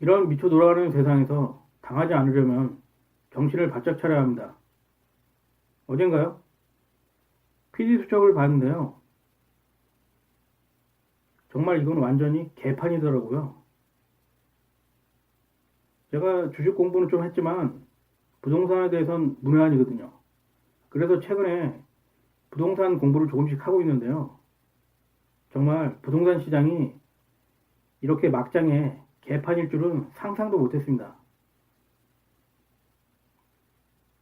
이런 미쳐 돌아가는 세상에서 당하지 않으려면 정신을 바짝 차려야 합니다. 어젠가요? PD 수첩을 봤는데요. 정말 이건 완전히 개판이더라고요. 제가 주식 공부는 좀 했지만 부동산에 대해선 문외한이거든요. 그래서 최근에 부동산 공부를 조금씩 하고 있는데요. 정말 부동산 시장이 이렇게 막장에 개판일 줄은 상상도 못했습니다.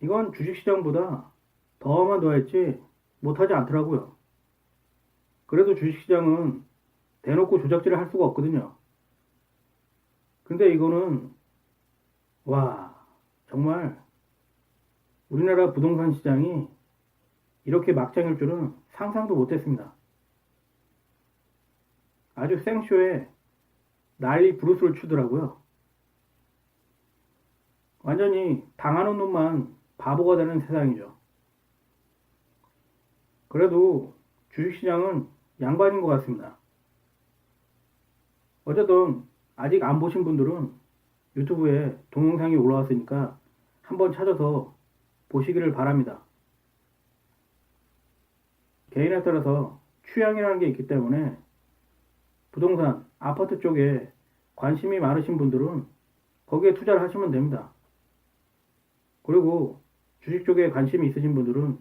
이건 주식시장보다 더하면 더했지 못하지 않더라고요. 그래도 주식시장은 대놓고 조작질을 할 수가 없거든요. 근데 이거는 와 정말 우리나라 부동산 시장이 이렇게 막장일 줄은 상상도 못했습니다. 아주 생쇼에 난리 부르스를 추더라고요. 완전히 당하는 놈만 바보가 되는 세상이죠. 그래도 주식시장은 양반인 것 같습니다. 어쨌든 아직 안 보신 분들은 유튜브에 동영상이 올라왔으니까 한번 찾아서 보시기를 바랍니다. 개인에 따라서 취향이라는 게 있기 때문에 부동산, 아파트 쪽에 관심이 많으신 분들은 거기에 투자를 하시면 됩니다. 그리고 주식 쪽에 관심이 있으신 분들은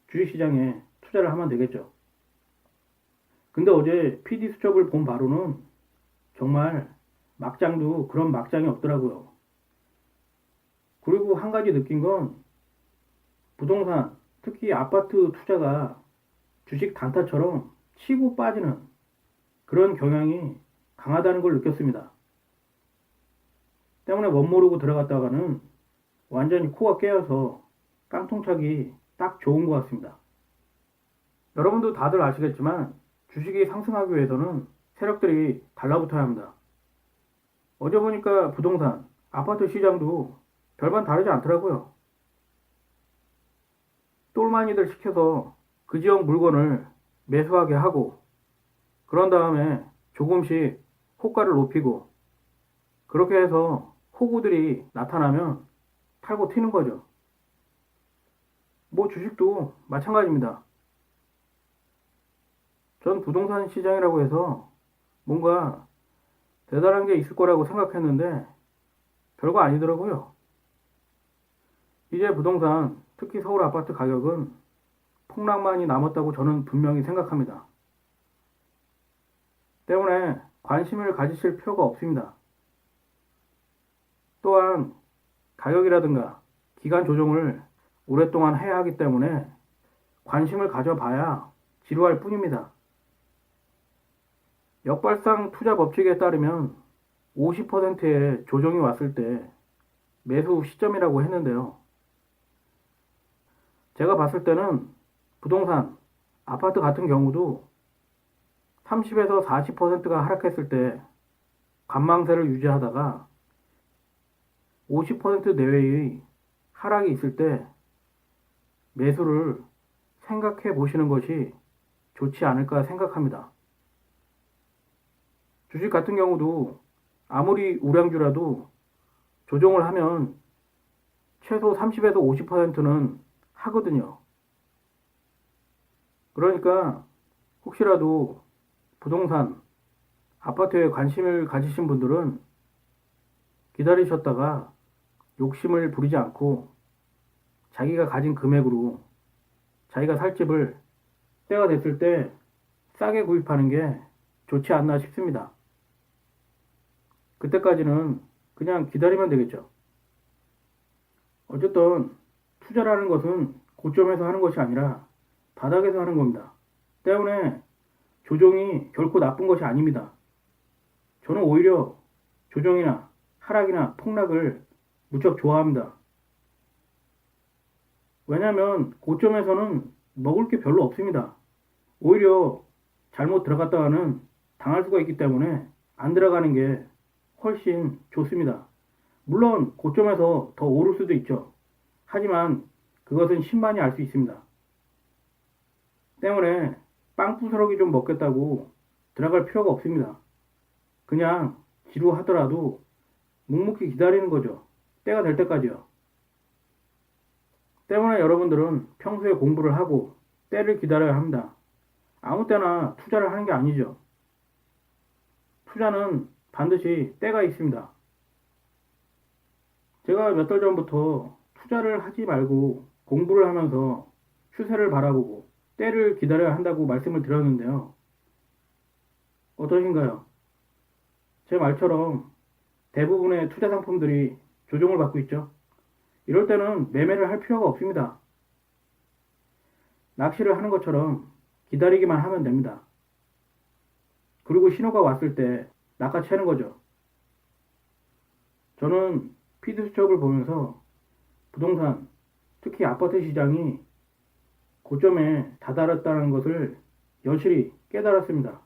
주식시장에 투자를 하면 되겠죠. 근데 어제 PD 수첩을 본 바로는 정말 막장도 그런 막장이 없더라고요. 그리고 한 가지 느낀 건 부동산, 특히 아파트 투자가 주식 단타처럼 치고 빠지는 그런 경향이 강하다는 걸 느꼈습니다. 때문에 멋모르고 들어갔다가는 완전히 코가 깨어서 깡통차기 딱 좋은 것 같습니다. 여러분도 다들 아시겠지만 주식이 상승하기 위해서는 세력들이 달라붙어야 합니다. 어제 보니까 부동산, 아파트 시장도 별반 다르지 않더라고요. 똘마니들 시켜서 그 지역 물건을 매수하게 하고 그런 다음에 조금씩 호가를 높이고 그렇게 해서 호구들이 나타나면 팔고 튀는 거죠. 뭐 주식도 마찬가지입니다. 전 부동산 시장이라고 해서 뭔가 대단한 게 있을 거라고 생각했는데 별거 아니더라고요. 이제 부동산, 특히 서울 아파트 가격은 폭락만이 남았다고 저는 분명히 생각합니다. 때문에 관심을 가지실 필요가 없습니다. 또한 가격이라든가 기간 조정을 오랫동안 해야 하기 때문에 관심을 가져봐야 지루할 뿐입니다. 역발상 투자 법칙에 따르면 50%의 조정이 왔을 때 매수 시점이라고 했는데요. 제가 봤을 때는 부동산, 아파트 같은 경우도 30에서 40%가 하락했을 때 관망세를 유지하다가 50% 내외의 하락이 있을 때 매수를 생각해 보시는 것이 좋지 않을까 생각합니다. 주식 같은 경우도 아무리 우량주라도 조정을 하면 최소 30에서 50%는 하거든요. 그러니까 혹시라도 부동산, 아파트에 관심을 가지신 분들은 기다리셨다가 욕심을 부리지 않고 자기가 가진 금액으로 자기가 살 집을 때가 됐을 때 싸게 구입하는 게 좋지 않나 싶습니다. 그때까지는 그냥 기다리면 되겠죠. 어쨌든 투자라는 것은 고점에서 하는 것이 아니라 바닥에서 하는 겁니다. 때문에 조정이 결코 나쁜 것이 아닙니다. 저는 오히려 조정이나 하락이나 폭락을 무척 좋아합니다. 왜냐하면 고점에서는 먹을 게 별로 없습니다. 오히려 잘못 들어갔다가는 당할 수가 있기 때문에 안 들어가는 게 훨씬 좋습니다. 물론 고점에서 더 오를 수도 있죠. 하지만 그것은 신만이 알 수 있습니다. 때문에 빵부스러기 좀 먹겠다고 들어갈 필요가 없습니다. 그냥 지루하더라도 묵묵히 기다리는 거죠. 때가 될 때까지요. 때문에 여러분들은 평소에 공부를 하고 때를 기다려야 합니다. 아무 때나 투자를 하는 게 아니죠. 투자는 반드시 때가 있습니다. 제가 몇 달 전부터 투자를 하지 말고 공부를 하면서 추세를 바라보고 때를 기다려야 한다고 말씀을 드렸는데요. 어떠신가요? 제 말처럼 대부분의 투자 상품들이 조정을 받고 있죠. 이럴 때는 매매를 할 필요가 없습니다. 낚시를 하는 것처럼 기다리기만 하면 됩니다. 그리고 신호가 왔을 때 낚아채는 거죠. 저는 피드수첩을 보면서 부동산, 특히 아파트 시장이 고점에 다다랐다는 것을 여실히 깨달았습니다.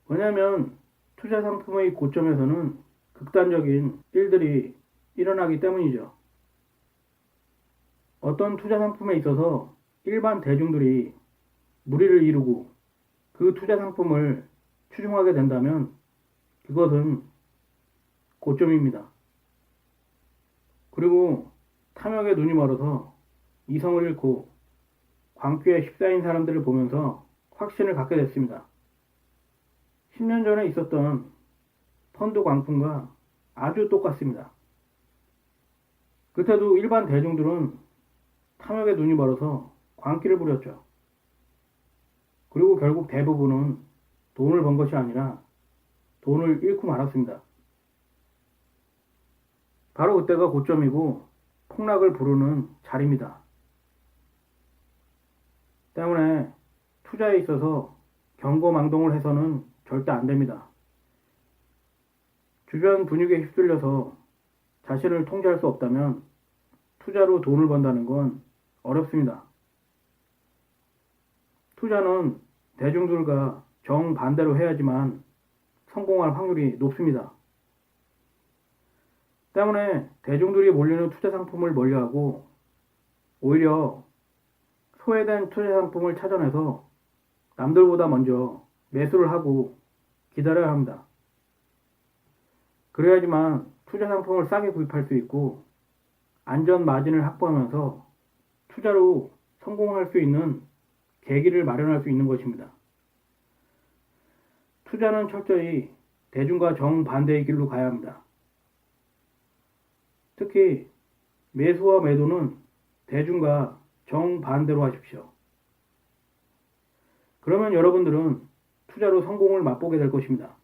왜냐하면 투자 상품의 고점에서는 극단적인 일들이 일어나기 때문이죠. 어떤 투자 상품에 있어서 일반 대중들이 무리를 이루고 그 투자 상품을 추종하게 된다면 그것은 고점입니다. 그리고 탐욕에 눈이 멀어서 이성을 잃고 광기에 휩싸인 사람들을 보면서 확신을 갖게 됐습니다. 10년 전에 있었던 펀드 광풍과 아주 똑같습니다. 그때도 일반 대중들은 탐욕에 눈이 멀어서 광기를 부렸죠. 그리고 결국 대부분은 돈을 번 것이 아니라 돈을 잃고 말았습니다. 바로 그때가 고점이고 폭락을 부르는 자리입니다. 때문에 투자에 있어서 경거망동을 해서는 절대 안 됩니다. 주변 분위기에 휩쓸려서 자신을 통제할 수 없다면 투자로 돈을 번다는 건 어렵습니다. 투자는 대중들과 정반대로 해야지만 성공할 확률이 높습니다. 때문에 대중들이 몰리는 투자 상품을 멀리하고 오히려 소외된 투자 상품을 찾아내서 남들보다 먼저 매수를 하고 기다려야 합니다. 그래야지만 투자 상품을 싸게 구입할 수 있고 안전 마진을 확보하면서 투자로 성공할 수 있는 계기를 마련할 수 있는 것입니다. 투자는 철저히 대중과 정반대의 길로 가야 합니다. 특히 매수와 매도는 대중과 정반대로 하십시오. 그러면 여러분들은 투자로 성공을 맛보게 될 것입니다.